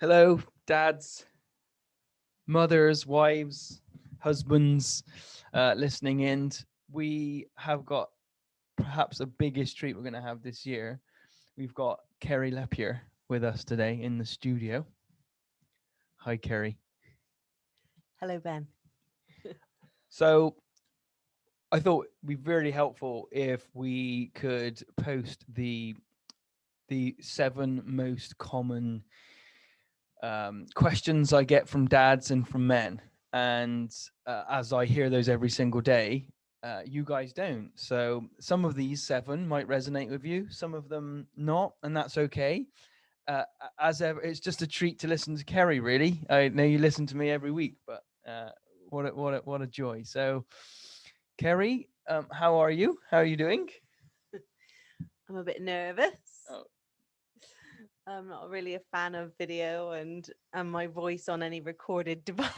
Hello, dads, mothers, wives, husbands, listening in. We have got perhaps the biggest treat we're going to have this year. We've got Kerry Lepier with us today in the studio. Hi, Kerry. Hello, Ben. So I thought it'd be really helpful if we could post the seven most common questions I get from dads and from men. And as I hear those every single day, you guys don't. So some of these seven might resonate with you, some of them not, and that's okay. As ever, it's just a treat to listen to Kerry. Really, I know you listen to me every week, but what a joy. So, Kerry, how are you? How are you doing? I'm a bit nervous. Oh, I'm not really a fan of video and my voice on any recorded device.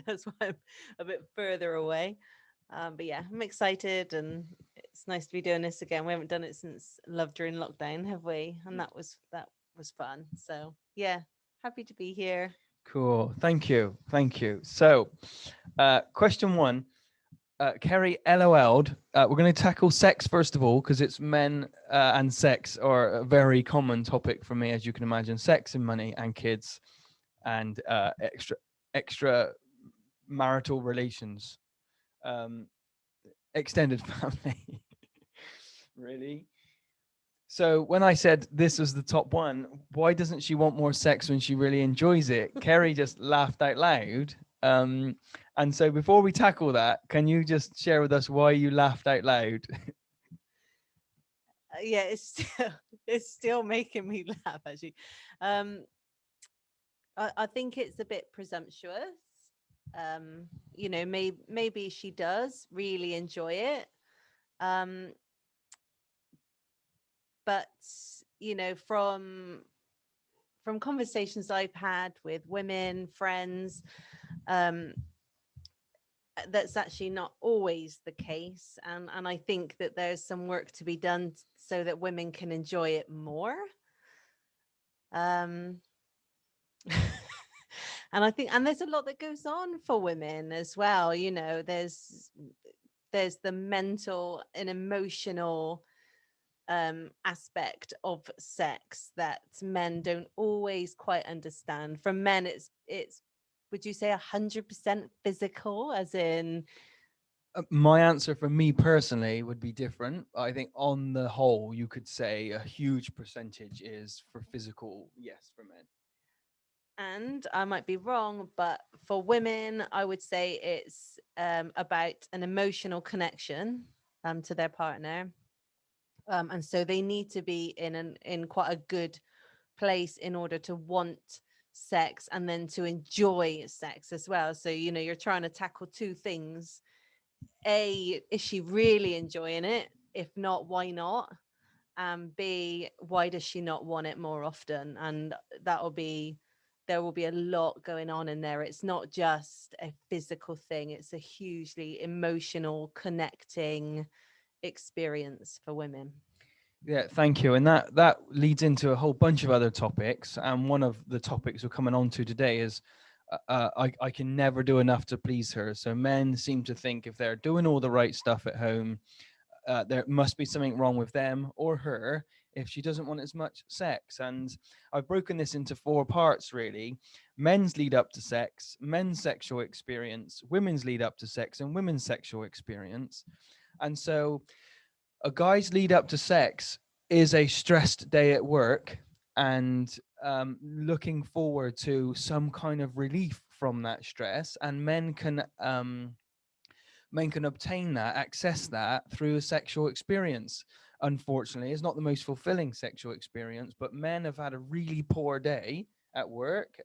That's why I'm a bit further away. But yeah, I'm excited and it's nice to be doing this again. We haven't done it since Love During Lockdown, have we? And that was fun. So yeah, happy to be here. cool. Thank you. Thank you. So, question one. Kerry LOL'd. We're going to tackle sex first of all because it's men and sex are a very common topic for me, as you can imagine. Sex and money and kids and extra marital relations, um, extended family. Really. So when I said this was the top one, why doesn't she want more sex when she really enjoys it? Kerry just laughed out loud. Um, and so before we tackle that, can you just share with us why you laughed out loud? Yeah, it's still it's still making me laugh actually. Um, I think it's a bit presumptuous. Maybe she does really enjoy it. Um, but from conversations I've had with women, friends, um, that's actually not always the case. And I think that there's some work to be done so that women can enjoy it more. Um, and I think, and there's a lot that goes on for women as well. There's the mental and emotional aspect of sex that men don't always quite understand. For men, it's would you say 100% physical, as in My answer for me personally would be different. I think on the whole, you could say a huge percentage is for physical, yes, for men. and I might be wrong, but for women, I would say it's about an emotional connection to their partner. And so they need to be in quite a good place in order to want sex and then to enjoy sex as well. So you're trying to tackle two things. A, is she really enjoying it? If not, why not? And B, why does she not want it more often? And that'll be there will be a lot going on in there. It's not just a physical thing, it's a hugely emotional connecting experience for women. Yeah, thank you. And that leads into a whole bunch of other topics. And one of the topics we're coming on to today is I can never do enough to please her. So men seem to think if they're doing all the right stuff at home, there must be something wrong with them or her if she doesn't want as much sex. And I've broken this into four parts really: men's lead up to sex, men's sexual experience, women's lead up to sex, and women's sexual experience. And so a guy's lead up to sex is a stressed day at work and looking forward to some kind of relief from that stress. And men can obtain that, access that through a sexual experience. Unfortunately, it's not the most fulfilling sexual experience, but men have had a really poor day at work,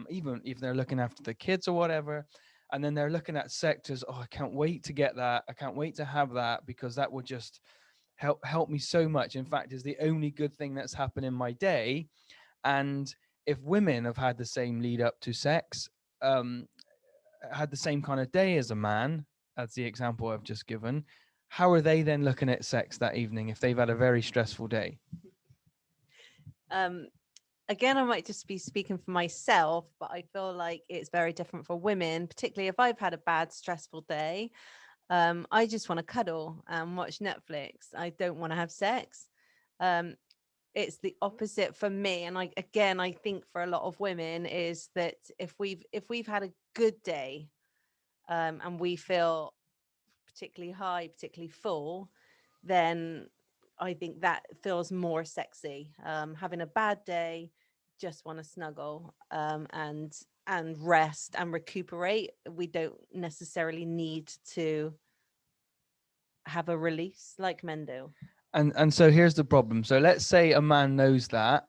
even if they're looking after the kids or whatever. And then they're looking at sex as, oh, I can't wait to get that. I can't wait to have that because that would just help me so much. In fact, is the only good thing that's happened in my day. And if women have had the same lead up to sex, um, had the same kind of day as a man, as the example I've just given, how are they then looking at sex that evening if they've had a very stressful day? Um, again, I might just be speaking for myself, but I feel like it's very different for women, particularly if I've had a bad, stressful day. I just want to cuddle and watch Netflix. I don't want to have sex. Um, it's the opposite for me, and I think for a lot of women is that if we've had a good day, and we feel particularly high, particularly full, then I think that feels more sexy. Having a bad day, just want to snuggle, and rest and recuperate. We don't necessarily need to have a release like men do. And so here's the problem. So let's say a man knows that,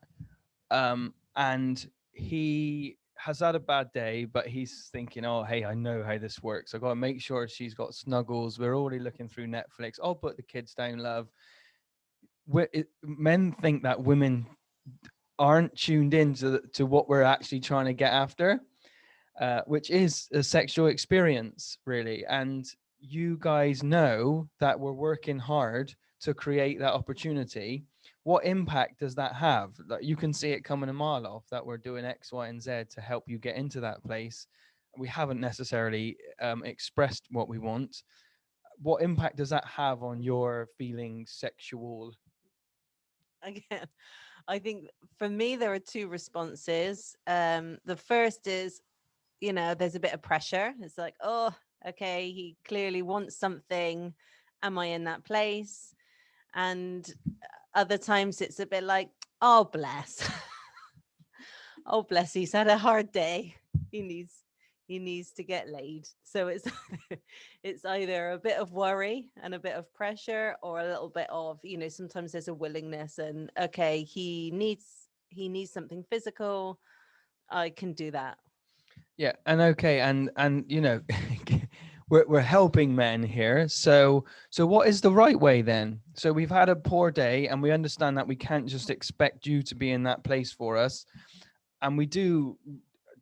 and he has had a bad day, but he's thinking, oh, hey, I know how this works. I got to make sure she's got snuggles. We're already looking through Netflix. I'll put the kids down, love. Men think that women aren't tuned in to what we're actually trying to get after, which is a sexual experience, really. And you guys know that we're working hard to create that opportunity. What impact does that have? Like, you can see it coming a mile off that we're doing X, Y, and Z to help you get into that place. We haven't necessarily expressed what we want. What impact does that have on your feeling sexual? Again, I think for me there are two responses. The first is, there's a bit of pressure. It's like, oh, okay, he clearly wants something. Am I in that place? And other times it's a bit like, oh, bless. Oh, bless, he's had a hard day. He needs he needs to get laid. So it's it's either a bit of worry and a bit of pressure, or a little bit of, sometimes there's a willingness, and okay, he needs something physical. I can do that. Yeah, and okay, and we're helping men here. So what is the right way then? So we've had a poor day, and we understand that we can't just expect you to be in that place for us, and we do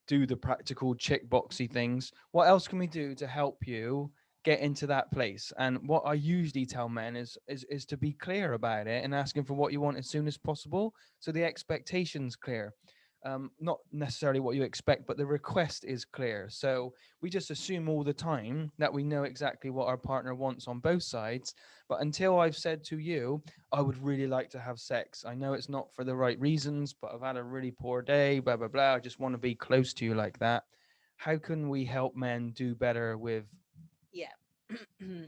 the practical chick boxy things. What else can we do to help you get into that place? And what I usually tell men is to be clear about it and asking for what you want as soon as possible, so the expectation's clear. Not necessarily what you expect, but the request is clear. So we just assume all the time that we know exactly what our partner wants on both sides. But until I've said to you, I would really like to have sex. I know it's not for the right reasons, but I've had a really poor day, blah, blah, blah. I just want to be close to you like that. How can we help men do better with? Yeah.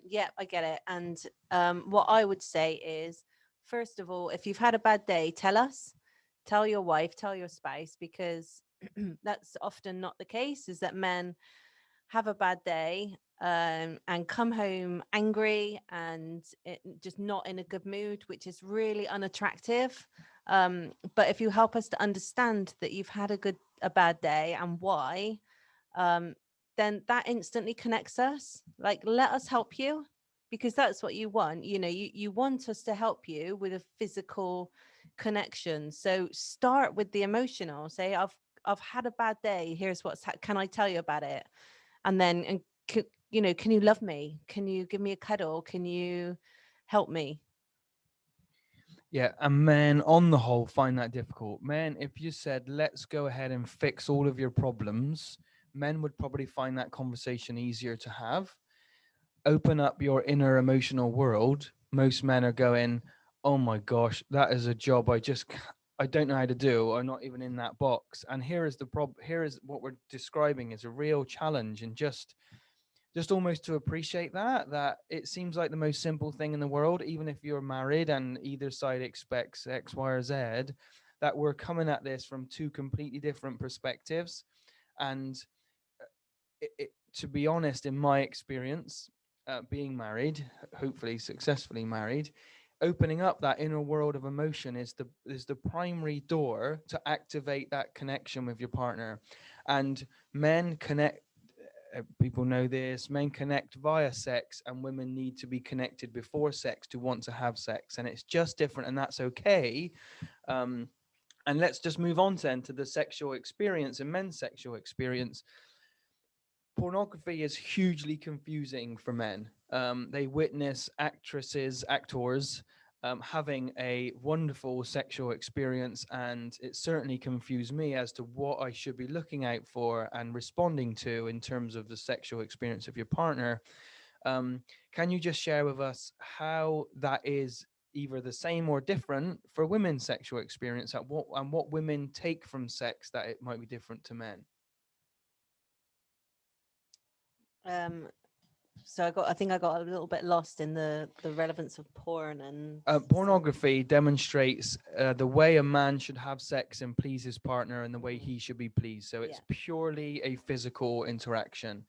Yeah, I get it. And what I would say is, first of all, if you've had a bad day, tell us, tell your wife, tell your spouse, because that's often not the case, is that men have a bad day, and come home angry and just not in a good mood, which is really unattractive. But if you help us to understand that you've had a bad day and why, um, then that instantly connects us. Like, let us help you, because that's what you want. You want us to help you with a physical connection. So start with the emotional. Say, I've had a bad day. Here's can I tell you about it? And then, can you love me? Can you give me a cuddle? Can you help me? Yeah, and men on the whole find that difficult. Men, if you said, let's go ahead and fix all of your problems, men would probably find that conversation easier to have. Open up your inner emotional world. Most men are going, oh my gosh, that is a job I don't know how to do. I'm not even in that box. And here is the problem. Here is what we're describing is a real challenge. And just almost to appreciate that it seems like the most simple thing in the world, even if you're married and either side expects X, Y, or Z, that we're coming at this from two completely different perspectives. And to be honest, in my experience, being married, hopefully successfully married, opening up that inner world of emotion is the primary door to activate that connection with your partner. And men connect, people know this, men connect via sex, and women need to be connected before sex to want to have sex, and it's just different, and that's okay. um, and let's just move on then to the sexual experience and men's sexual experience. Pornography is hugely confusing for men. They witness actors having a wonderful sexual experience, and it certainly confused me as to what I should be looking out for and responding to in terms of the sexual experience of your partner. Um, can you just share with us how that is either the same or different for women's sexual experience, at what and what women take from sex that it might be different to men? Um, so I think I got a little bit lost in the relevance of porn and Pornography demonstrates the way a man should have sex and please his partner and the way Mm, he should be pleased. So yeah. it's purely a physical interaction.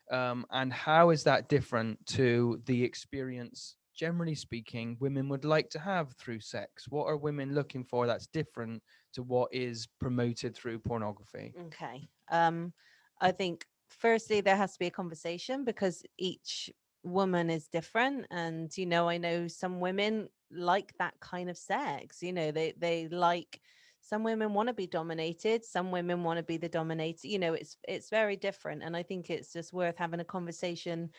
And how is that different to the experience, generally speaking, women would like to have through sex? What are women looking for that's different to what is promoted through pornography? Okay. I think firstly there has to be a conversation because each woman is different, and I know some women like that kind of sex. They like, some women want to be dominated, some women want to be the dominator. It's very different, and I think it's just worth having a conversation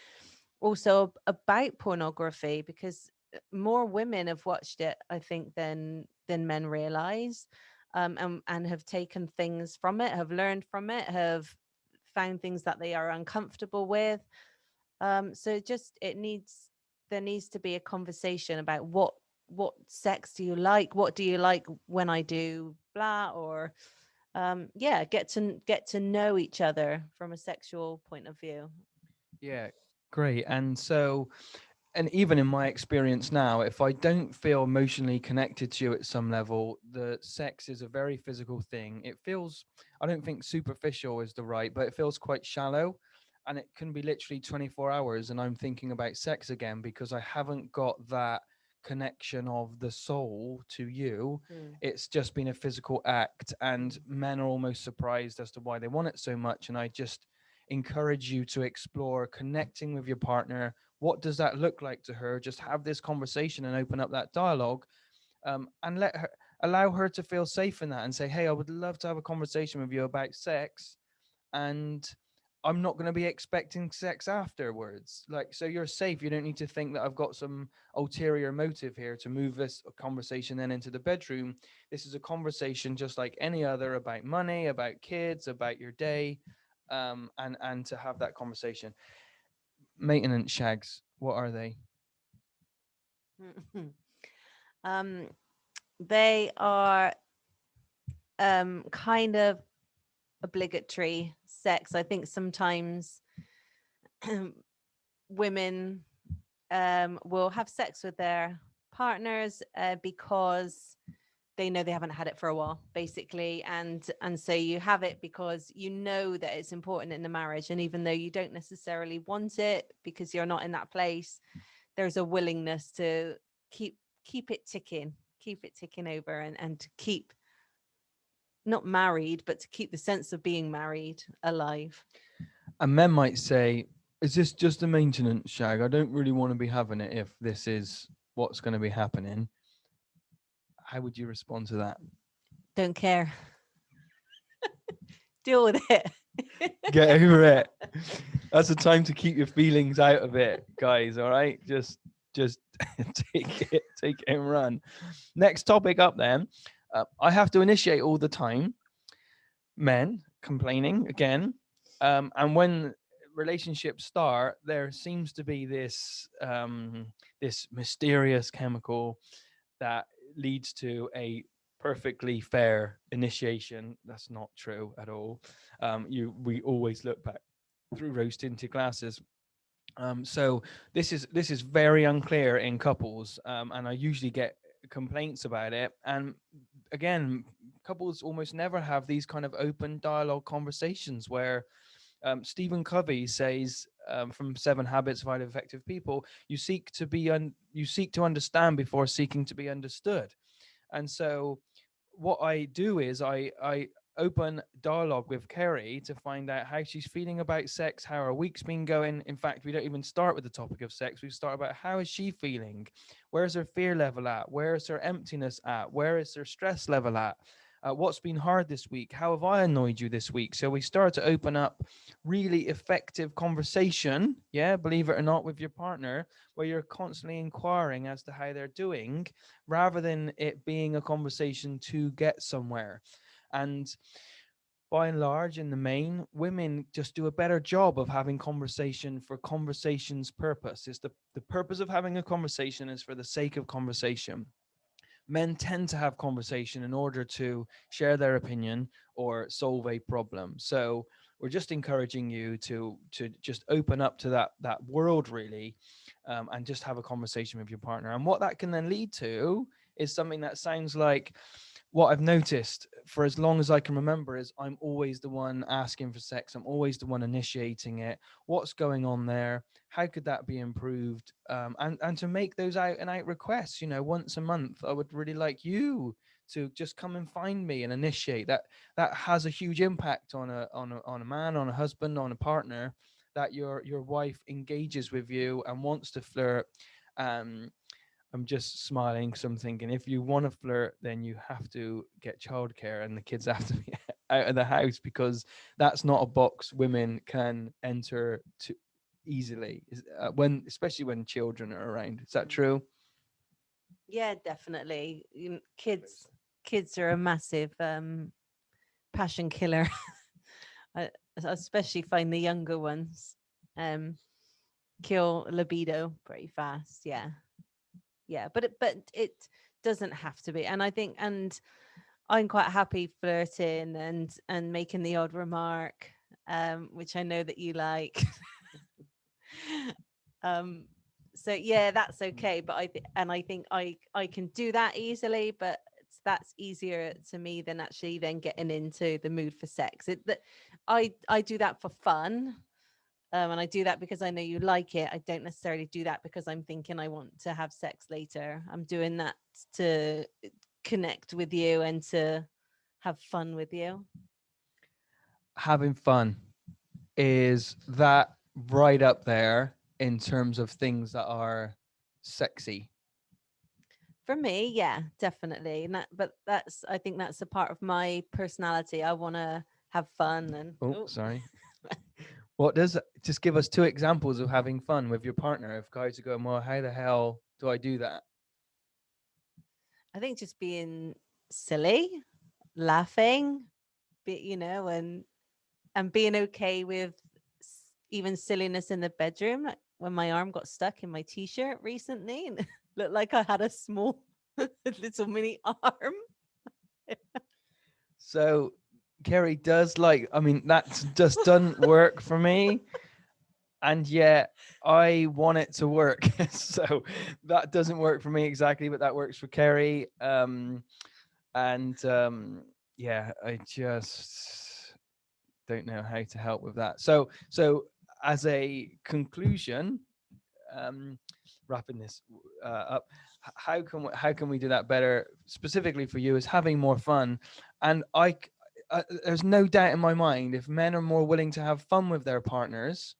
also about pornography, because more women have watched it, I think, than men realize, and have taken things from it, have learned from it, have found things that they are uncomfortable with. So just it needs there needs to be a conversation about what sex do you like, what do you like when I do blah, or yeah, get to know each other from a sexual point of view. Yeah, great. And even in my experience now, if I don't feel emotionally connected to you at some level, the sex is a very physical thing. It feels, I don't think superficial is the right, but it feels quite shallow. And it can be literally 24 hours and I'm thinking about sex again because I haven't got that connection of the soul to you. Mm. It's just been a physical act. And men are almost surprised as to why they want it so much. And I just encourage you to explore connecting with your partner. What does that look like to her? Just have this conversation and open up that dialogue, and allow her to feel safe in that and say, hey, I would love to have a conversation with you about sex, and I'm not going to be expecting sex afterwards. Like, so you're safe. You don't need to think that I've got some ulterior motive here to move this conversation then into the bedroom. This is a conversation just like any other, about money, about kids, about your day, and to have that conversation. Maintenance shags, what are they? um they are kind of obligatory sex. I think sometimes women will have sex with their partners because they know they haven't had it for a while, basically, and so you have it because you know that it's important in the marriage, and even though you don't necessarily want it because you're not in that place, there's a willingness to keep keep it ticking over, and to keep, not married, but to keep the sense of being married alive. And men might say, is this just a maintenance shag? I don't really want to be having it if this is what's going to be happening. How would you respond to that? Don't care. Deal with it. Get over it. That's the time to keep your feelings out of it, guys. All right, just take it and run. Next topic up then. I have to initiate all the time. Men complaining again, and when relationships start, there seems to be this mysterious chemical that leads to a perfectly fair initiation. That's not true at all. We always look back through rose tinted glasses. So this is very unclear in couples, and I usually get complaints about it. And again, couples almost never have these kind of open dialogue conversations where Stephen Covey says, from Seven Habits of Highly Effective People, you seek to understand before seeking to be understood. And so what I do is I open dialogue with Kerry to find out how she's feeling about sex, how her week's been going. In fact, we don't even start with the topic of sex. We start about how is she feeling? Where's her fear level at? Where is her emptiness at? Where is her stress level at? What's been hard this week? How have I annoyed you this week? So we start to open up really effective conversation, yeah, believe it or not, with your partner, where you're constantly inquiring as to how they're doing, rather than it being a conversation to get somewhere. And by and large, in the main, women just do a better job of having conversation for conversation's purpose. Is the purpose of having a conversation is for the sake of conversation. Men tend to have conversation in order to share their opinion or solve a problem. So we're just encouraging you to just open up to that world, really, and just have a conversation with your partner. And what that can then lead to is something that sounds like what I've noticed for as long as I can remember is I'm always the one asking for sex. I'm always the one initiating it. What's going on there? How could that be improved? And to make those out and out requests, once a month, I would really like you to just come and find me and initiate that. That has a huge impact on a man, on a husband, on a partner. That your wife engages with you and wants to flirt. Um, I'm just smiling because I'm thinking if you want to flirt, then you have to get childcare and the kids have to be out of the house, because that's not a box women can enter to easily, when especially when children are around. Is that true? Yeah, definitely. Kids are a massive passion killer. I I especially find the younger ones um kill libido pretty fast. Yeah. Yeah, but it doesn't have to be. And I think, and I'm quite happy flirting and making the odd remark, which I know that you like. um so yeah, that's okay. But I think I can do that easily, but that's easier to me than actually then getting into the mood for sex. I do that for fun. And I do that because I know you like it. I don't necessarily do that because I'm thinking I want to have sex later. I'm doing that to connect with you and to have fun with you. Having fun is that right up there in terms of things that are sexy. For me, yeah, definitely. But that's, I think that's a part of my personality. I want to have fun and Oh, sorry. What does just give us two examples of having fun with your partner? If guys are going, well, how the hell do I do that? I think just being silly, laughing, and being okay with even silliness in the bedroom. Like when my arm got stuck in my t-shirt recently and looked like I had a small little mini arm. So Kerry does like, I mean, that just doesn't work for me. And yet I want it to work. So that doesn't work for me exactly, but that works for Kerry. And yeah, I just don't know how to help with that. So as a conclusion, um, wrapping this up, how can we do that better? Specifically for you, is having more fun, and there's no doubt in my mind if men are more willing to have fun with their partners.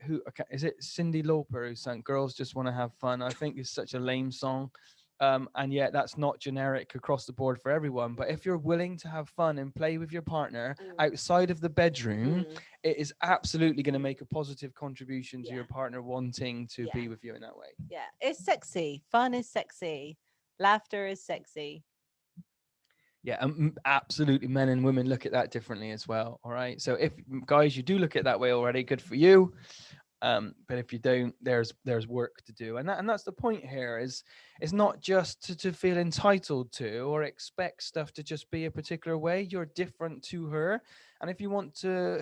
Who okay, is it? Cindy Lauper who sang "Girls Just Want to Have Fun." I think is such a lame song. And yet that's not generic across the board for everyone. But if you're willing to have fun and play with your partner outside of the bedroom, Mm, it is absolutely going to make a positive contribution to yeah, your partner wanting to yeah, be with you in that way. yeah. It's sexy. Fun is sexy. Laughter is sexy. Yeah, absolutely. Men and women look at that differently as well. All right. So if guys, you do look at it that way already, good for you. But if you don't, there's work to do, and that's the point here. Is it's not just to feel entitled to or expect stuff to just be a particular way. You're different to her, and if you want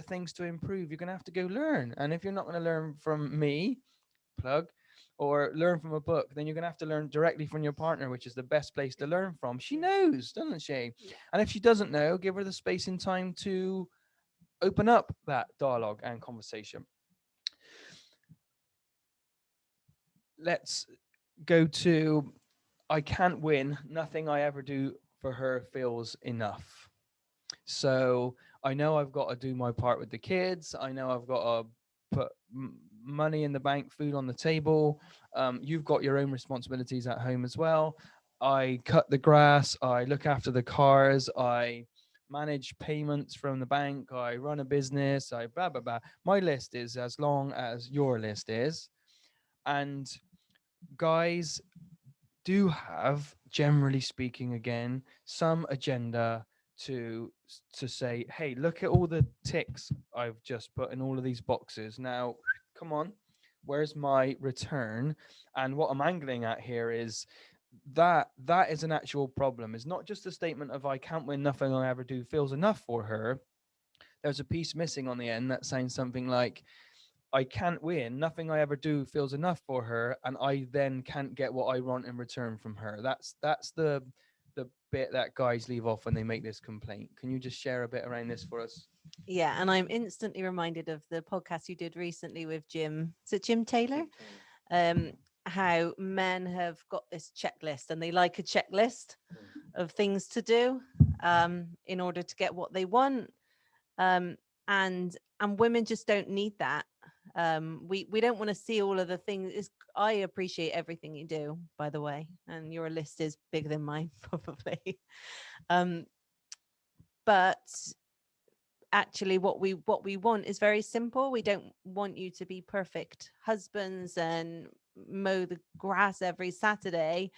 things to improve, you're gonna have to go learn. And if you're not gonna learn from me, plug, or learn from a book, then you're going to have to learn directly from your partner, which is the best place to learn from. She knows, doesn't she? Yeah. And if she doesn't know, give her the space and time to open up that dialogue and conversation. Let's go to I can't win. Nothing I ever do for her feels enough. So I know I've got to do my part with the kids. I know I've got to put money in the bank, food on the table. You've got your own responsibilities at home as well. I cut the grass, I look after the cars, I manage payments from the bank, I run a business, I blah, blah, blah. My list is as long as your list is. And guys do have, generally speaking, again, some agenda to say, hey, look at all the ticks I've just put in all of these boxes. Now, come on, where's my return? And what I'm angling at here is that is an actual problem. It's not just a statement of I can't win, nothing I ever do feels enough for her. There's a piece missing on the end that sounds something like I can't win, nothing I ever do feels enough for her, and I then can't get what I want in return from her. That's the bit that guys leave off when they make this complaint. Can you just share a bit around this for us? Yeah, and I'm instantly reminded of the podcast you did recently with Jim. Is it Jim Taylor? Um, how men have got this checklist and they like a checklist of things to do in order to get what they want. Um, and women just don't need that. We don't want to see all of the things. I appreciate everything you do, by the way, and your list is bigger than mine, probably. Um, but actually what we want is very simple. We don't want you to be perfect husbands and mow the grass every Saturday.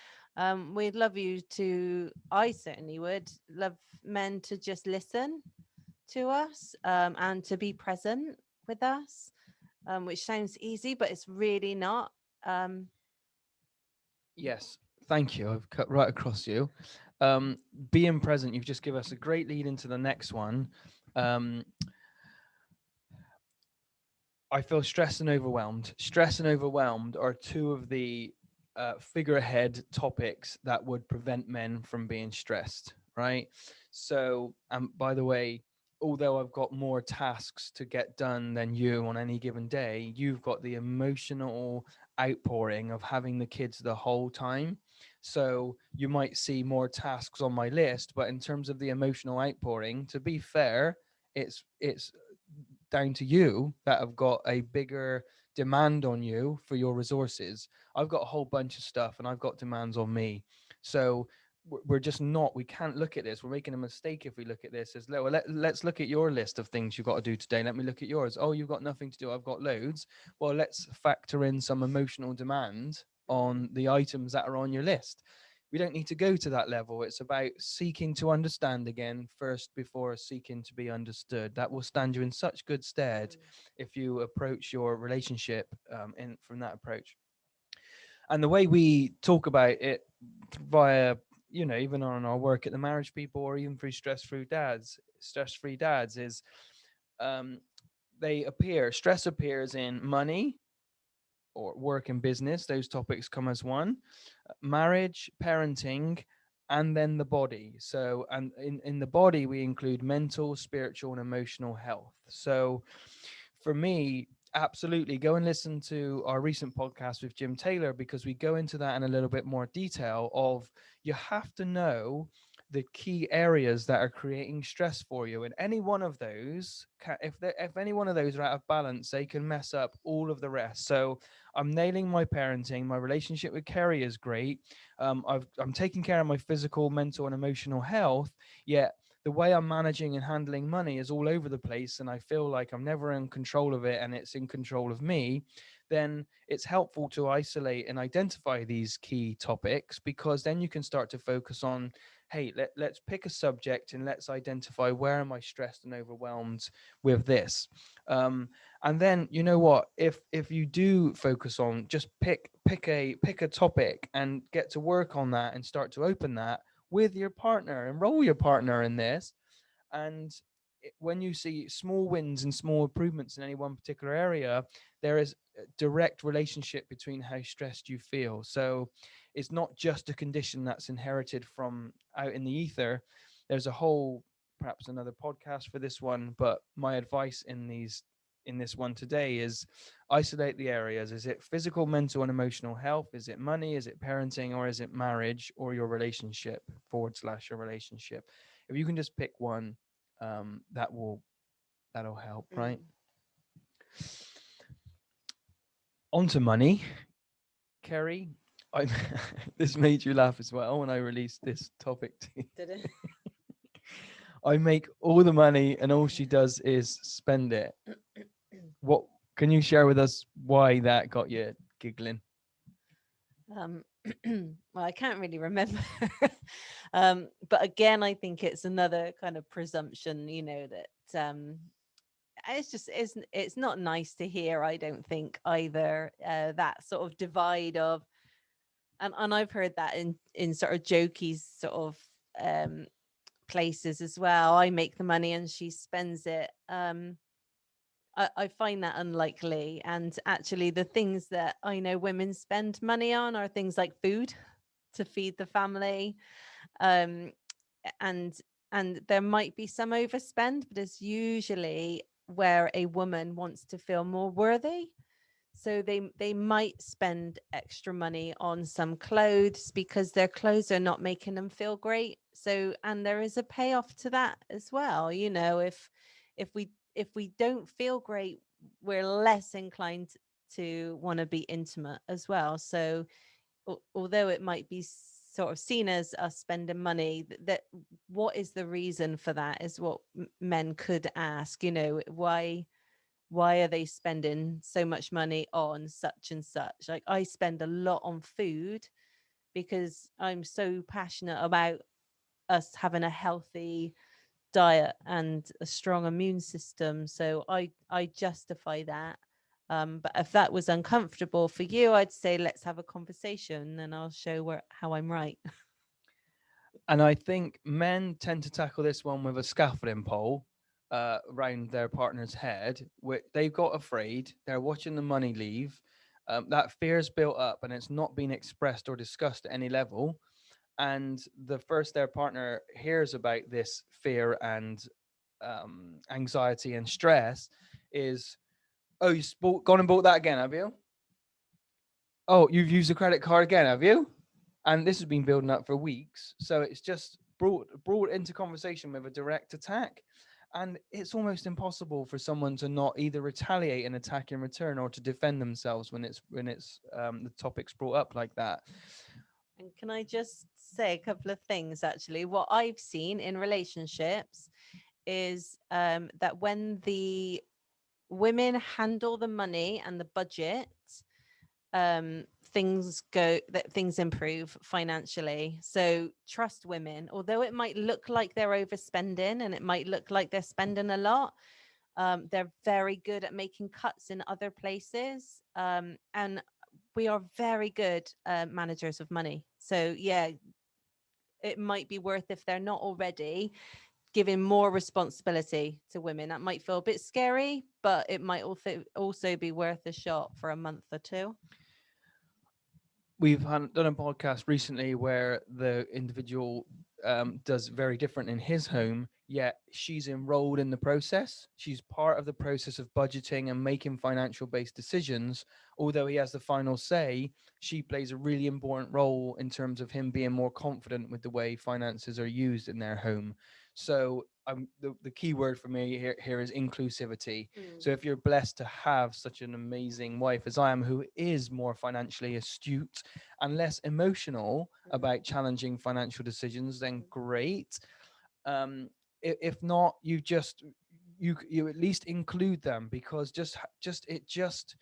We'd love you to, I certainly would love men to just listen to us, and to be present with us, which sounds easy but it's really not. um Yes, thank you. I've cut right across you. Being present, you've just given us a great lead into the next one. Um, I feel stressed and overwhelmed. Stress and overwhelmed are two of the figurehead topics that would prevent men from being stressed, right? So, by the way, although I've got more tasks to get done than you on any given day, you've got the emotional outpouring of having the kids the whole time. So you might see more tasks on my list, but in terms of the emotional outpouring, to be fair, it's down to you that have got a bigger demand on you for your resources. I've got a whole bunch of stuff and I've got demands on me. So we're just not, we can't look at this. We're making a mistake if we look at this as, well, let's look at your list of things you've got to do today. Let me look at yours. Oh, you've got nothing to do. I've got loads. Well, let's factor in some emotional demand on the items that are on your list. We don't need to go to that level. It's about seeking to understand again first before seeking to be understood. That will stand you in such good stead if you approach your relationship in from that approach. And the way we talk about it via, even on our work at the Marriage People or even through stress free dads is, um, stress appears in money or work and business. Those topics come as one: marriage, parenting, and then the body. So, and in the body, we include mental, spiritual, and emotional health. So, for me, absolutely go and listen to our recent podcast with Jim Taylor, because we go into that in a little bit more detail of, you have to know the key areas that are creating stress for you, and any one of those if any one of those are out of balance, they can mess up all of the rest. So I'm nailing my parenting. My relationship with Kerry is great. I'm taking care of my physical, mental, and emotional health. Yet the way I'm managing and handling money is all over the place, and I feel like I'm never in control of it and it's in control of me. Then it's helpful to isolate and identify these key topics, because then you can start to focus on, hey, let's pick a subject and let's identify, where am I stressed and overwhelmed with this. And then, you know what, if you do focus on, just pick a topic and get to work on that and start to open that with your partner, enroll your partner in this. And when you see small wins and small improvements in any one particular area, there is a direct relationship between how stressed you feel. So it's not just a condition that's inherited from out in the ether. There's a whole, perhaps another podcast for this one, but my advice in this one today is, isolate the areas. Is it physical, mental, and emotional health? Is it money? Is it parenting? Or is it marriage or your relationship / your relationship? If you can just pick one, that'll help, right? mm, On to money, Kerry. I this made you laugh as well when I released this topic to you. Did it? I make all the money and all she does is spend it. What can you share with us why that got you giggling? Um, well, I can't really remember. But again, I think it's another kind of presumption, that it's not nice to hear. I don't think either, that sort of divide of, and I've heard that in sort of jokey sort of um places as well. I make the money and she spends it. I find that unlikely. And actually, the things that I know women spend money on are things like food to feed the family, um, and there might be some overspend, but it's usually where a woman wants to feel more worthy. So they might spend extra money on some clothes because their clothes are not making them feel great. So, and there is a payoff to that as well. If we don't feel great, we're less inclined to want to be intimate as well. So, although it might be sort of seen as us spending money, that what is the reason for that is what men could ask. Why are they spending so much money on such and such? Like, I spend a lot on food because I'm so passionate about us having a healthy diet and a strong immune system. So I justify that. But if that was uncomfortable for you, I'd say let's have a conversation and I'll show how I'm right. And I think men tend to tackle this one with a scaffolding pole around their partner's head. They've got afraid. They're watching the money leave. That fear's built up, and it's not been expressed or discussed at any level. And the first their partner hears about this fear and anxiety and stress is, "Oh, gone and bought that again, have you? Oh, you've used a credit card again, have you?" And this has been building up for weeks, so it's just brought into conversation with a direct attack, and it's almost impossible for someone to not either retaliate and attack in return or to defend themselves when the topic's brought up like that. And can I just say a couple of things actually? What I've seen in relationships is that when the women handle the money and the budget, things improve financially. So trust women, although it might look like they're overspending and it might look like they're spending a lot. They're very good at making cuts in other places, and we are very good managers of money. So yeah, it might be worth, if they're not already, giving more responsibility to women. That might feel a bit scary, but it might also be worth a shot for a month or two. We've done a podcast recently where the individual does very different in his home, yet she's enrolled in the process. She's part of the process of budgeting and making financial based decisions. Although he has the final say, she plays a really important role in terms of him being more confident with the way finances are used in their home. So the key word for me here is inclusivity. Mm. So if you're blessed to have such an amazing wife as I am, who is more financially astute and less emotional about challenging financial decisions, then great. Um, if not, you at least include them, because just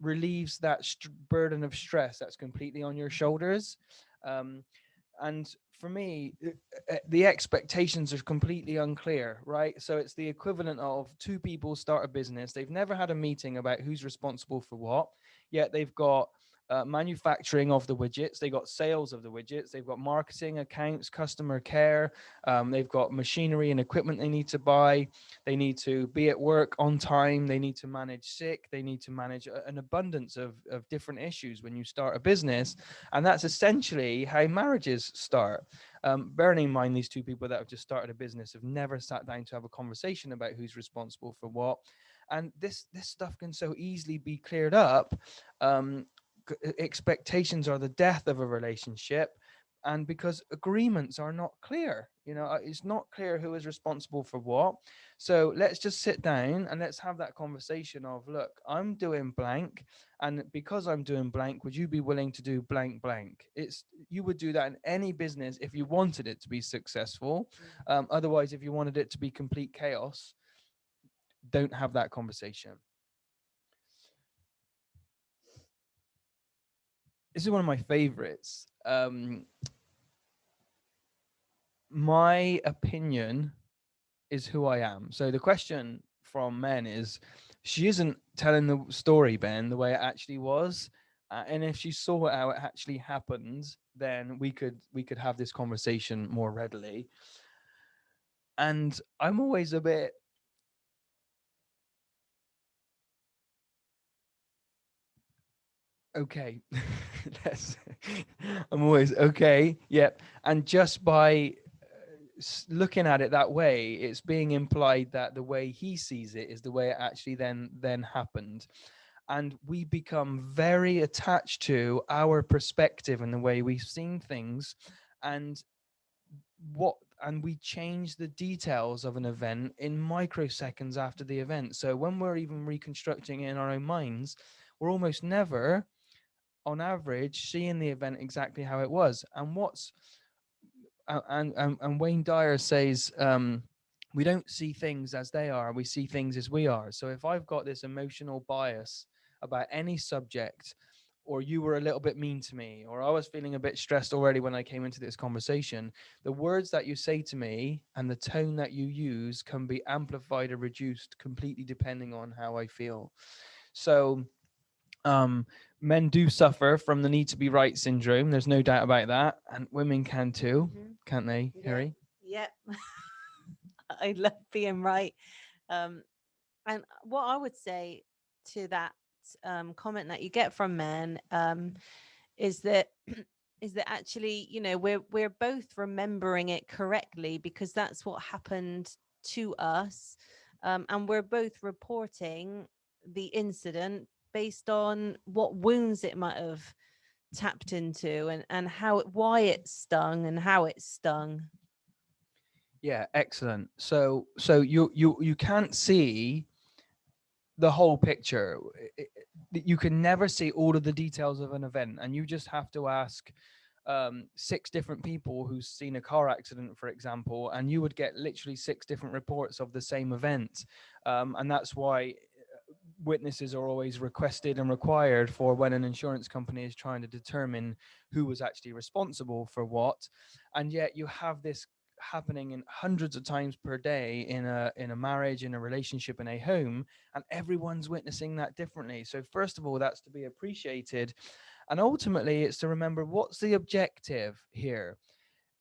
relieves that burden of stress that's completely on your shoulders. Um, and for me, the expectations are completely unclear, right? So it's the equivalent of two people start a business. They've never had a meeting about who's responsible for what, yet they've got manufacturing of the widgets, they got sales of the widgets, they've got marketing, accounts, customer care, they've got machinery and equipment they need to buy, they need to be at work on time, they need to manage sick, they need to manage an abundance of different issues when you start a business. And that's essentially how marriages start. Bearing in mind, these two people that have just started a business have never sat down to have a conversation about who's responsible for what. And this stuff can so easily be cleared up. Expectations are the death of a relationship. And because agreements are not clear, it's not clear who is responsible for what. So let's just sit down and let's have that conversation of, look, I'm doing blank, and because I'm doing blank, would you be willing to do blank blank? It's You would do that in any business if you wanted it to be successful. Otherwise, if you wanted it to be complete chaos, don't have that conversation. This is one of my favorites. My opinion is who I am. So the question from men is, she isn't telling the story, Ben, the way it actually was. And if she saw how it actually happened, then we could have this conversation more readily. And I'm always a bit okay. That's I'm always okay. Yep. And just by looking at it that way, it's being implied that the way he sees it is the way it actually then happened. And we become very attached to our perspective and the way we've seen things, and what and we change the details of an event in microseconds after the event. So when we're even reconstructing it in our own minds, we're almost never, on average, seeing the event exactly how it was. And Wayne Dyer says, we don't see things as they are, we see things as we are. So if I've got this emotional bias about any subject, or you were a little bit mean to me, or I was feeling a bit stressed already when I came into this conversation, the words that you say to me and the tone that you use can be amplified or reduced completely depending on how I feel. So um, men do suffer from the need to be right syndrome. There's no doubt about that, and women can too, Hmm. can't they, Yeah. Harry? Yeah. I love being right. Um, and what I would say to that comment that you get from men, is that is that actually, we're both remembering it correctly because that's what happened to us, and we're both reporting the incident based on what wounds it might have tapped into, and why it stung and how it stung. Yeah, excellent. So you can't see the whole picture. You can never see all of the details of an event, and you just have to ask six different people who's seen a car accident, for example, and you would get literally six different reports of the same event. And that's why witnesses are always requested and required for when an insurance company is trying to determine who was actually responsible for what. And yet you have this happening in hundreds of times per day in a marriage, in a relationship, in a home, and everyone's witnessing that differently. So first of all, that's to be appreciated, and ultimately it's to remember, what's the objective here?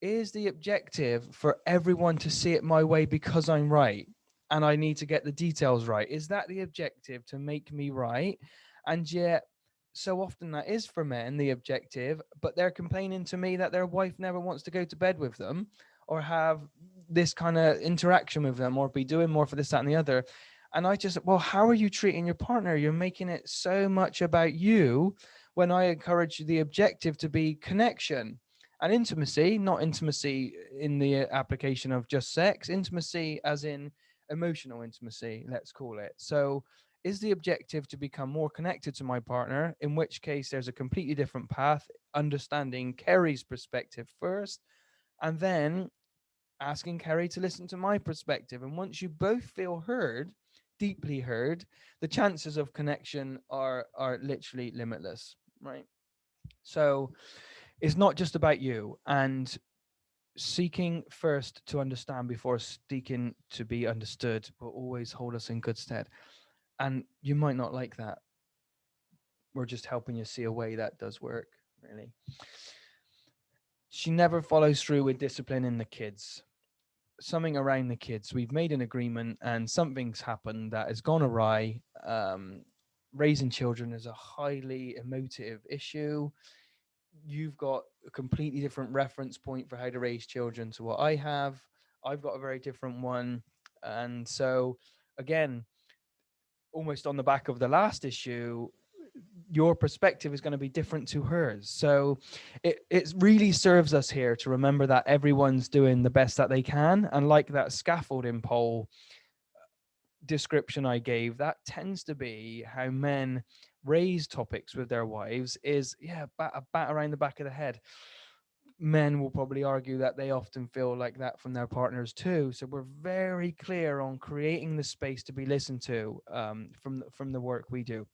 Is the objective for everyone to see it my way because I'm right and I need to get the details right? Is that the objective, to make me right? And yet, so often that is for men the objective, but they're complaining to me that their wife never wants to go to bed with them or have this kind of interaction with them or be doing more for this, that, and the other. And I just, well, how are you treating your partner? You're making it so much about you when I encourage the objective to be connection and intimacy, not intimacy in the application of just sex, intimacy as in emotional intimacy, let's call it. So, is the objective to become more connected to my partner, in which case there's a completely different path, understanding Kerry's perspective first, and then asking Kerry to listen to my perspective. And once you both feel heard, deeply heard, the chances of connection are literally limitless, right? So, it's not just about you, and seeking first to understand before seeking to be understood will always hold us in good stead. And you might not like that. We're just helping you see a way that does work, really. She never follows through with disciplining the kids. Something around the kids. We've made an agreement and something's happened that has gone awry. Raising children is a highly emotive issue. You've got a completely different reference point for how to raise children to what I have. I've got a very different one. And so, again, almost on the back of the last issue, your perspective is going to be different to hers. So it really serves us here to remember that everyone's doing the best that they can. And like that scaffolding pole description I gave, that tends to be how men raise topics with their wives is, yeah, a bat around the back of the head. Men will probably argue that they often feel like that from their partners too. So we're very clear on creating the space to be listened to, from the work we do.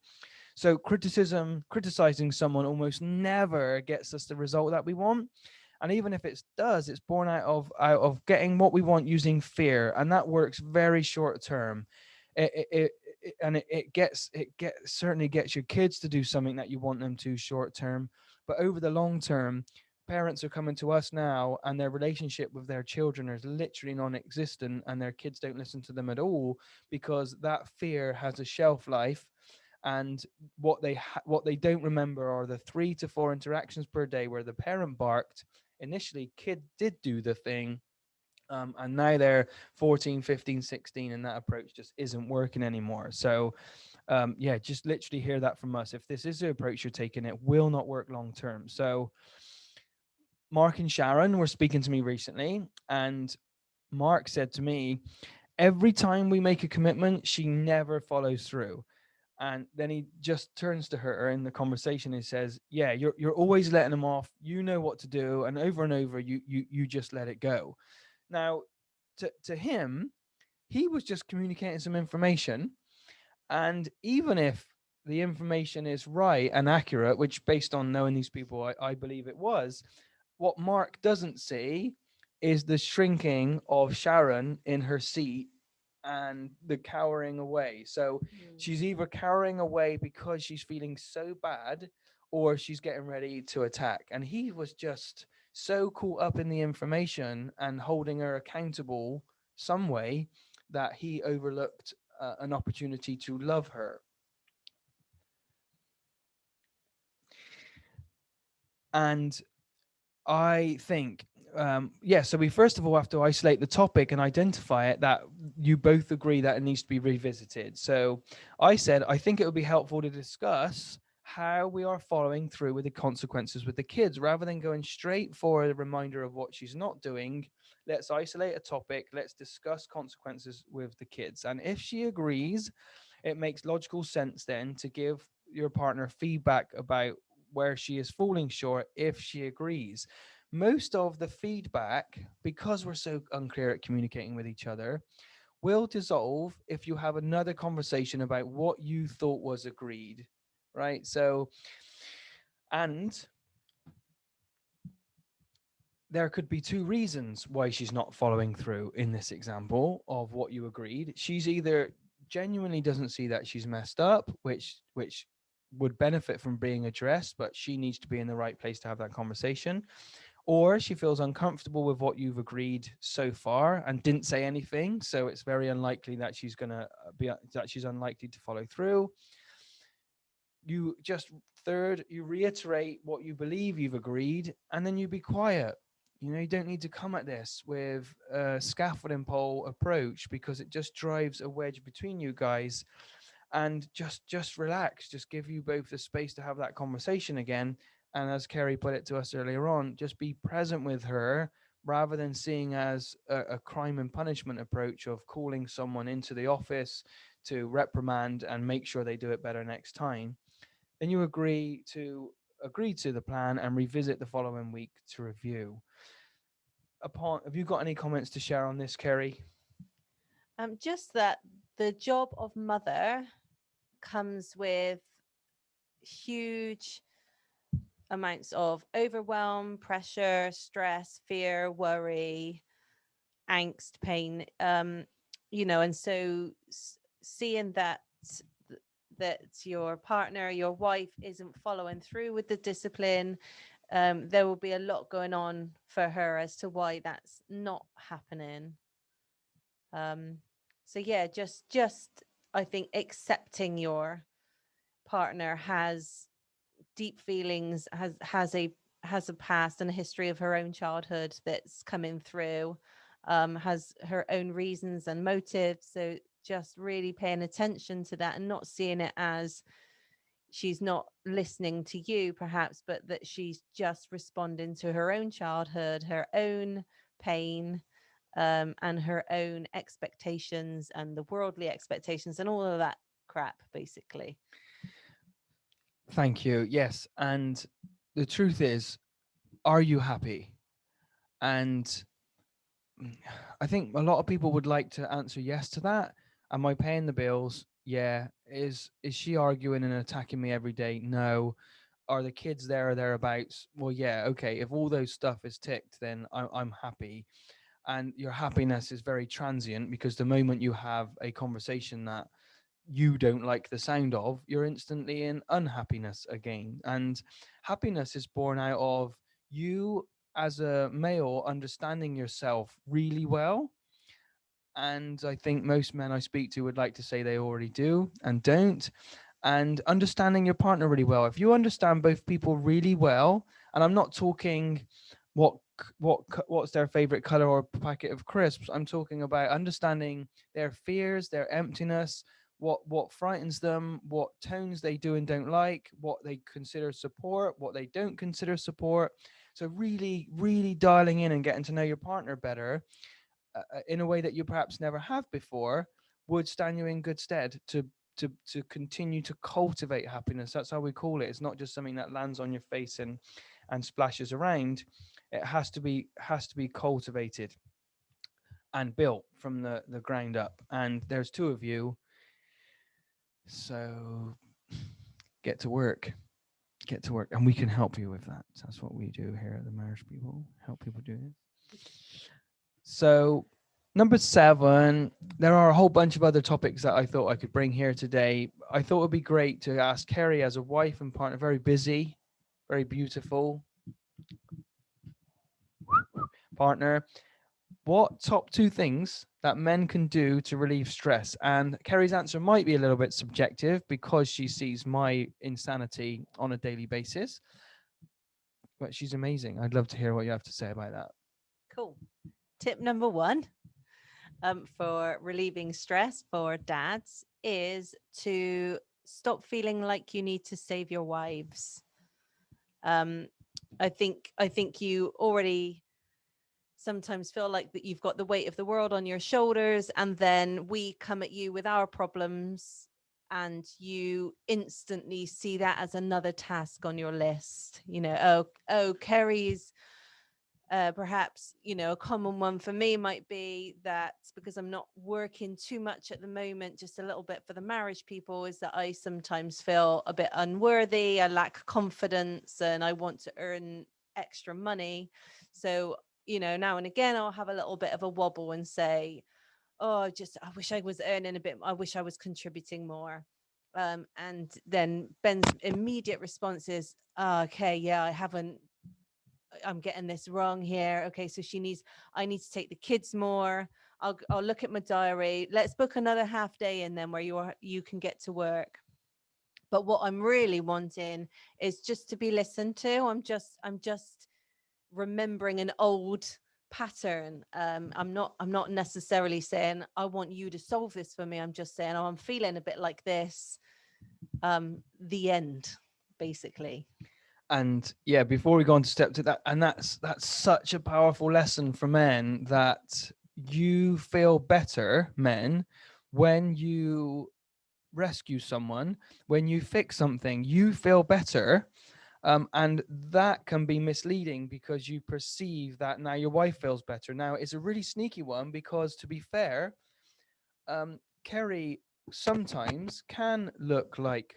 So criticizing someone almost never gets us the result that we want. And even if it does, it's born out of getting what we want using fear, and that works very short term. It certainly gets your kids to do something that you want them to short term, but over the long term, parents are coming to us now, and their relationship with their children is literally non-existent, and their kids don't listen to them at all because that fear has a shelf life. And what they don't remember are the 3 to 4 interactions per day where the parent barked initially, kid did do the thing, and now they're 14, 15, 16, and that approach just isn't working anymore. So yeah, just literally hear that from us. If this is the approach you're taking, it will not work long term. So Mark and Sharon were speaking to me recently, and Mark said to me, every time we make a commitment, she never follows through. And then he just turns to her in the conversation and says, yeah, you're always letting him off, you know what to do, and over you just let it go. Now, to him, he was just communicating some information, and even if the information is right and accurate, which based on knowing these people, I believe it was, what Mark doesn't see is the shrinking of Sharon in her seat and the cowering away. So Mm. she's either cowering away because she's feeling so bad, or she's getting ready to attack. And he was just so caught up in the information and holding her accountable some way that he overlooked an opportunity to love her. And I think, yeah, so we first of all have to isolate the topic and identify it, that you both agree that it needs to be revisited. So I said, I think it would be helpful to discuss how we are following through with the consequences with the kids rather than going straight for a reminder of what she's not doing. Let's isolate a topic. Let's discuss consequences with the kids. And if she agrees, it makes logical sense then to give your partner feedback about where she is falling short if she agrees. Most of the feedback, because we're so unclear at communicating with each other, will dissolve if you have another conversation about what you thought was agreed, right? So, and there could be two reasons why she's not following through in this example of what you agreed. She's either genuinely doesn't see that she's messed up, which would benefit from being addressed, but she needs to be in the right place to have that conversation, or she feels uncomfortable with what you've agreed so far and didn't say anything, so it's very unlikely that she's going to be that she's unlikely to follow through. You just third, you reiterate what you believe you've agreed, and then you be quiet. You know, you don't need to come at this with a scaffolding pole approach because it just drives a wedge between you guys. And just relax, just give you both the space to have that conversation again. And as Kerry put it to us earlier on, just be present with her rather than seeing as a crime and punishment approach of calling someone into the office to reprimand and make sure they do it better next time. Then you agree to the plan and revisit the following week to review. Upon, have you got any comments to share on this, Kerry? Just that the job of mother comes with huge amounts of overwhelm, pressure, stress, fear, worry, angst, pain. And so seeing that your partner, your wife, isn't following through with the discipline, there will be a lot going on for her as to why that's not happening. Um, so yeah, just I think accepting your partner has deep feelings, has a past and a history of her own childhood that's coming through, has her own reasons and motives. So just really paying attention to that and not seeing it as she's not listening to you perhaps, but that she's just responding to her own childhood, her own pain, and her own expectations and the worldly expectations and all of that crap, basically. Thank you. Yes. And the truth is, are you happy? And I think a lot of people would like to answer yes to that. Am I paying the bills? Yeah. Is she arguing and attacking me every day? No. Are the kids there or thereabouts? Well, yeah, okay. If all those stuff is ticked, then I'm happy. And your happiness is very transient, because the moment you have a conversation that you don't like the sound of, you're instantly in unhappiness again. And happiness is born out of you as a male understanding yourself really well. And I think most men I speak to would like to say they already do and don't. And understanding your partner really well. If you understand both people really well, and I'm not talking what's their favorite color or packet of crisps. I'm talking about understanding their fears, their emptiness, what frightens them, what tones they do and don't like, what they consider support, what they don't consider support. So really, really dialing in and getting to know your partner better, in a way that you perhaps never have before, would stand you in good stead to continue to cultivate happiness. That's how we call it. It's not just something that lands on your face and splashes around. It has to be cultivated and built from the ground up. And there's two of you, so get to work. Get to work, and we can help you with that. That's what we do here at the Marriage People. Help people do this. So, number 7, there are a whole bunch of other topics that I thought I could bring here today. I thought it would be great to ask Kerry, as a wife and partner, very busy, very beautiful partner, what top 2 things that men can do to relieve stress? And Kerry's answer might be a little bit subjective because she sees my insanity on a daily basis, but she's amazing. I'd love to hear what you have to say about that. Cool. Tip number one, for relieving stress for dads is to stop feeling like you need to save your wives. Um, I think you already sometimes feel like that you've got the weight of the world on your shoulders, and then we come at you with our problems, and you instantly see that as another task on your list. Kerry's perhaps, a common one for me might be that because I'm not working too much at the moment, just a little bit for the marriage people, is that I sometimes feel a bit unworthy. I lack confidence and I want to earn extra money. So, now and again, I'll have a little bit of a wobble and say, oh, I wish I was earning a bit. I wish I was contributing more. And then Ben's immediate response is, oh, okay, yeah, I'm getting this wrong here. Okay, so I need to take the kids more. I'll look at my diary. Let's book another half day in then where you can get to work. But what I'm really wanting is just to be listened to. I'm just remembering an old pattern. I'm not necessarily saying I want you to solve this for me. I'm just saying, oh, I'm feeling a bit like this. The end, basically. And yeah, before we go on to step to that, and that's such a powerful lesson for men, that you feel better, men, when you rescue someone, when you fix something, you feel better. And that can be misleading because you perceive that now your wife feels better. Now it's a really sneaky one, because to be fair, Kerry sometimes can look like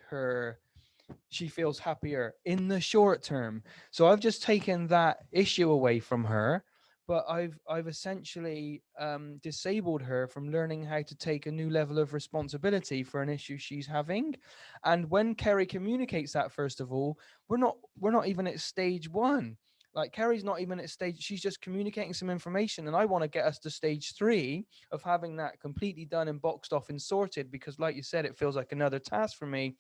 she feels happier in the short term. So I've just taken that issue away from her, but I've essentially disabled her from learning how to take a new level of responsibility for an issue she's having. And when Kerry communicates that, first of all, we're not even at stage 1. Like, Kerry's not even at stage, she's just communicating some information, and I want to get us to stage 3 of having that completely done and boxed off and sorted, because like you said, it feels like another task for me.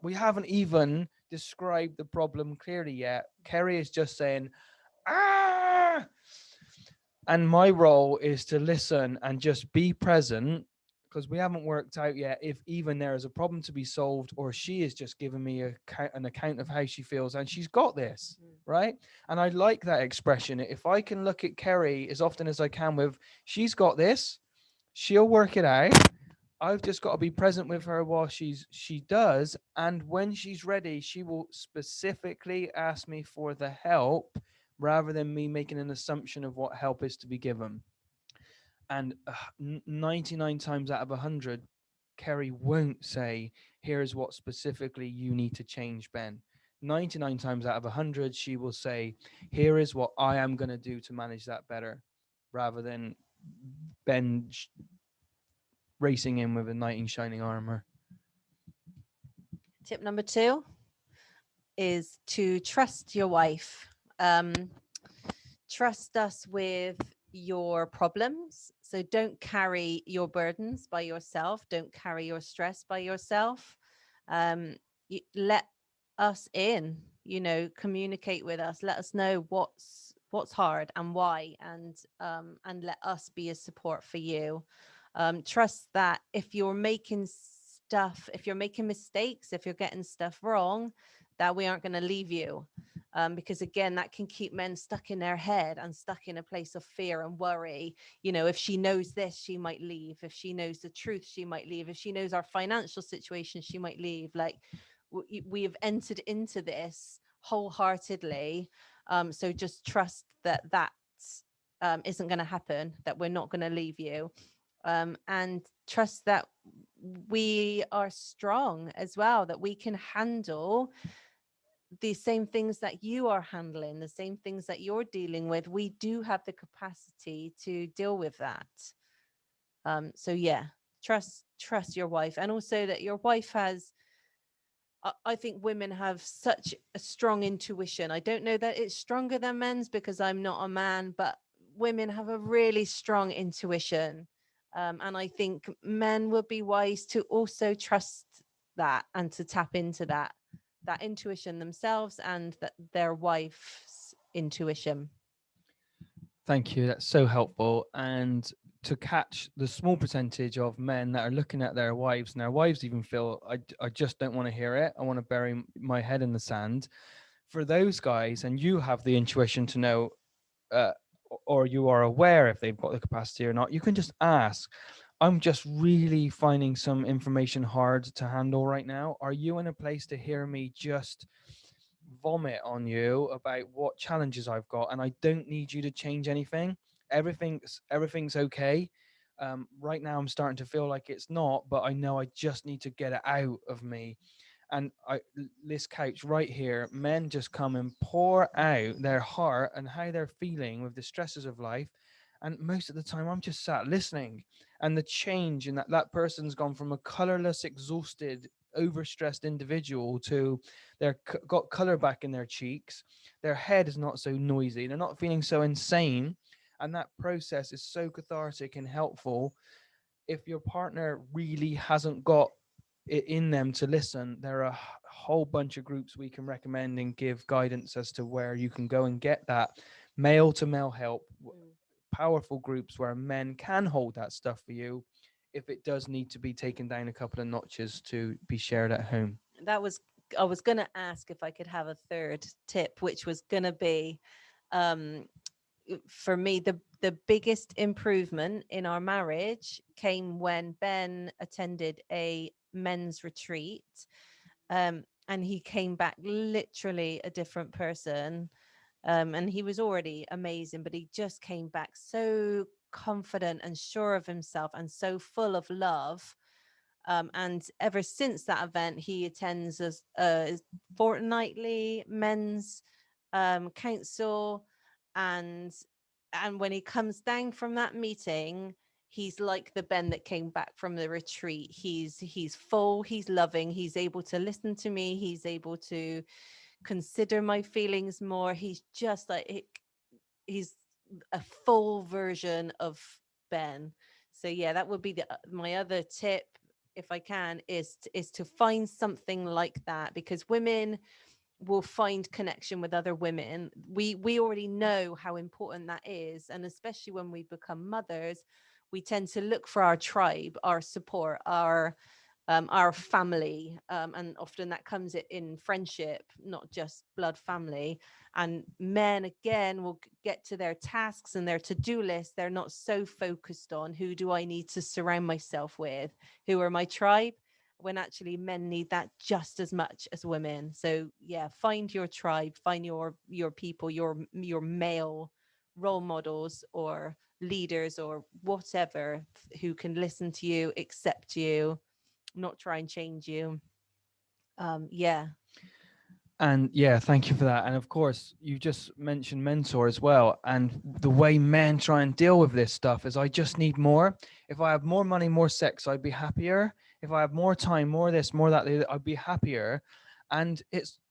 We haven't even described the problem clearly yet. Kerry is just saying, ah. And my role is to listen and just be present, because we haven't worked out yet if even there is a problem to be solved, or she is just giving me an account of how she feels and she's got this. Mm. Right. And I like that expression. If I can look at Kerry as often as I can with, she's got this, she'll work it out. I've just got to be present with her while she does, and when she's ready, she will specifically ask me for the help rather than me making an assumption of what help is to be given. And 99 times out of 100, Kerry won't say, "Here's what specifically you need to change, Ben." 99 times out of 100, she will say, "Here is what I am going to do to manage that better," rather than Ben racing in with a knight in shining armor. Tip number 2 is to trust your wife. Trust us with your problems. So don't carry your burdens by yourself. Don't carry your stress by yourself. Let us in. Communicate with us. Let us know what's hard and why, and let us be a support for you. Trust that if you're making if you're making mistakes, if you're getting stuff wrong, that we aren't going to leave you. Because again, that can keep men stuck in their head and stuck in a place of fear and worry. If she knows this, she might leave. If she knows the truth, she might leave. If she knows our financial situation, she might leave. Like, we have entered into this wholeheartedly. So just trust that isn't going to happen, that we're not going to leave you. And trust that we are strong as well, that we can handle the same things that you are handling, the same things that you're dealing with. We do have the capacity to deal with that. So yeah, trust your wife, and also that your wife has. I think women have such a strong intuition. I don't know that it's stronger than men's because I'm not a man, but women have a really strong intuition. And I think men would be wise to also trust that and to tap into that intuition themselves and that their wife's intuition. Thank you. That's so helpful. And to catch the small percentage of men that are looking at their wives, and their wives even feel, I just don't want to hear it. I want to bury my head in the sand. For those guys, and you have the intuition to know, uh, or you are aware if they've got the capacity or not, you can just ask. I'm just really finding some information hard to handle right now. Are you in a place to hear me just vomit on you about what challenges I've got, and I don't need you to change anything. Everything's okay. Right now, I'm starting to feel like it's not, but I know I just need to get it out of me. And this couch right here, men just come and pour out their heart and how they're feeling with the stresses of life. And most of the time, I'm just sat listening. And the change in that person's gone from a colorless, exhausted, overstressed individual to they're got color back in their cheeks. Their head is not so noisy. They're not feeling so insane. And that process is so cathartic and helpful. If your partner really hasn't got it in them to listen, there are a whole bunch of groups we can recommend and give guidance as to where you can go and get that male to male help. Mm. Powerful groups where men can hold that stuff for you if it does need to be taken down a couple of notches to be shared at home. That was I was going to ask if I could have a third tip, which was going to be, um, for me, the biggest improvement in our marriage came when Ben attended a men's retreat, and he came back literally a different person. And he was already amazing, but he just came back so confident and sure of himself and so full of love. And ever since that event, he attends a fortnightly men's council, and when he comes down from that meeting, he's like the Ben that came back from the retreat. He's full, he's loving, he's able to listen to me, he's able to consider my feelings more. He's just he's a full version of Ben. So yeah, that would be my other tip, if I can, is to find something like that, because women will find connection with other women. We already know how important that is, and especially when we become mothers, we tend to look for our tribe, our support, our family, and often that comes in friendship, not just blood family. And men again will get to their tasks and their to-do list. They're not so focused on who do I need to surround myself with, who are my tribe, when actually men need that just as much as women. So yeah, find your tribe, find your people, your male role models or leaders or whatever, who can listen to you, accept you, not try and change you. Yeah. And yeah, thank you for that. And of course, you just mentioned mentor as well. And the way men try and deal with this stuff is, I just need more. If I have more money, more sex, I'd be happier. If I have more time, more this, more that, I'd be happier. And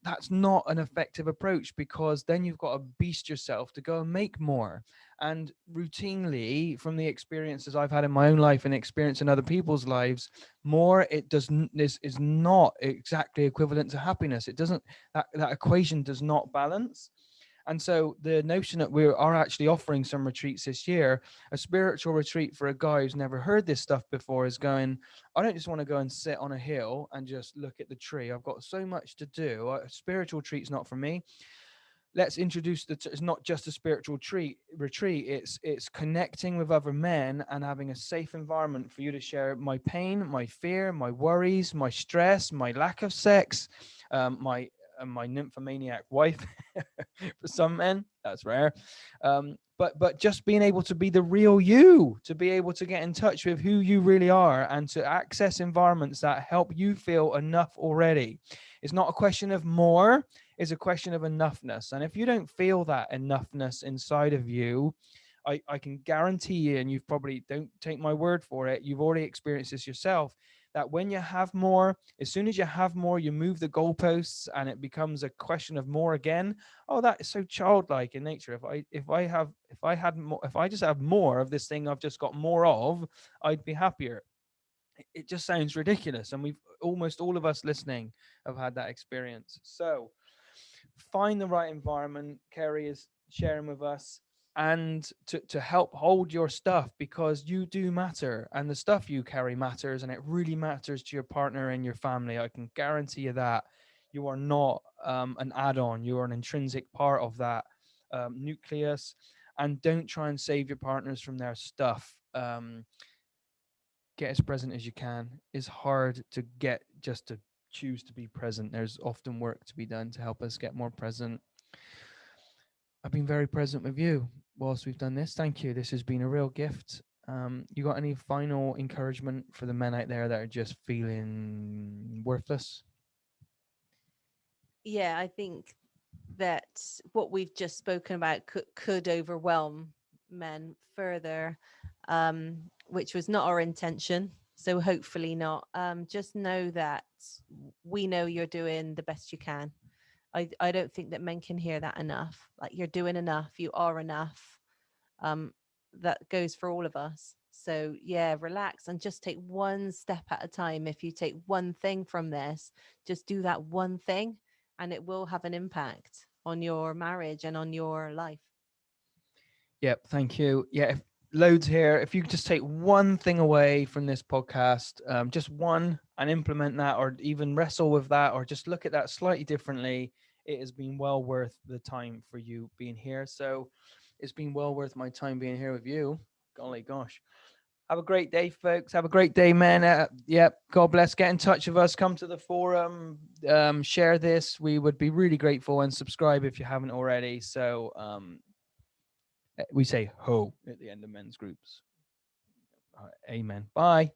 that's not an effective approach, because then you've got to beast yourself to go and make more. And routinely, from the experiences I've had in my own life and experience in other people's lives, more, it doesn't, this is not exactly equivalent to happiness. It doesn't, that equation does not balance. And so the notion that we are actually offering some retreats this year, a spiritual retreat for a guy who's never heard this stuff before, is going, I don't just want to go and sit on a hill and just look at the tree. I've got so much to do. A spiritual retreat's not for me. Let's introduce it's not just a spiritual retreat. It's connecting with other men and having a safe environment for you to share my pain, my fear, my worries, my stress, my lack of sex, my nymphomaniac wife. For some men, that's rare. But just being able to be the real you, to be able to get in touch with who you really are, and to access environments that help you feel enough already. It's not a question of more, it's a question of enoughness. And if you don't feel that enoughness inside of you, I can guarantee you, and you've probably, don't take my word for it, you've already experienced this yourself, that when you have more, as soon as you have more, you move the goalposts and it becomes a question of more again. Oh, that is so childlike in nature. If I just have more of this thing I've just got more of, I'd be happier. It just sounds ridiculous. And we've, almost all of us listening have had that experience. So find the right environment. Kerry is sharing with us, and to help hold your stuff, because you do matter, and the stuff you carry matters, and it really matters to your partner and your family. I can guarantee you that. You are not an add-on, you are an intrinsic part of that nucleus. And don't try and save your partners from their stuff. Get as present as you can. It's hard to get just to choose to be present. There's often work to be done to help us get more present. I've been very present with you whilst we've done this. Thank you. This has been a real gift. You got any final encouragement for the men out there that are just feeling worthless? Yeah, I think that what we've just spoken about could overwhelm men further, which was not our intention. So hopefully not. Just know that we know you're doing the best you can. I don't think that men can hear that enough. Like, you're doing enough, you are enough. Um, that goes for all of us. So yeah, relax and just take one step at a time. If you take one thing from this, just do that one thing, and it will have an impact on your marriage and on your life. Yep. Thank you. Yeah. Loads here. If you could just take one thing away from this podcast, just one, and implement that, or even wrestle with that, or just look at that slightly differently, it has been well worth the time for you being here. So it's been well worth my time being here with you. Golly gosh. Have a great day, folks. Have a great day, man. Yep. God bless. Get in touch with us. Come to the forum. Share this. We would be really grateful, and subscribe if you haven't already. So we say ho at the end of men's groups. Amen. Bye.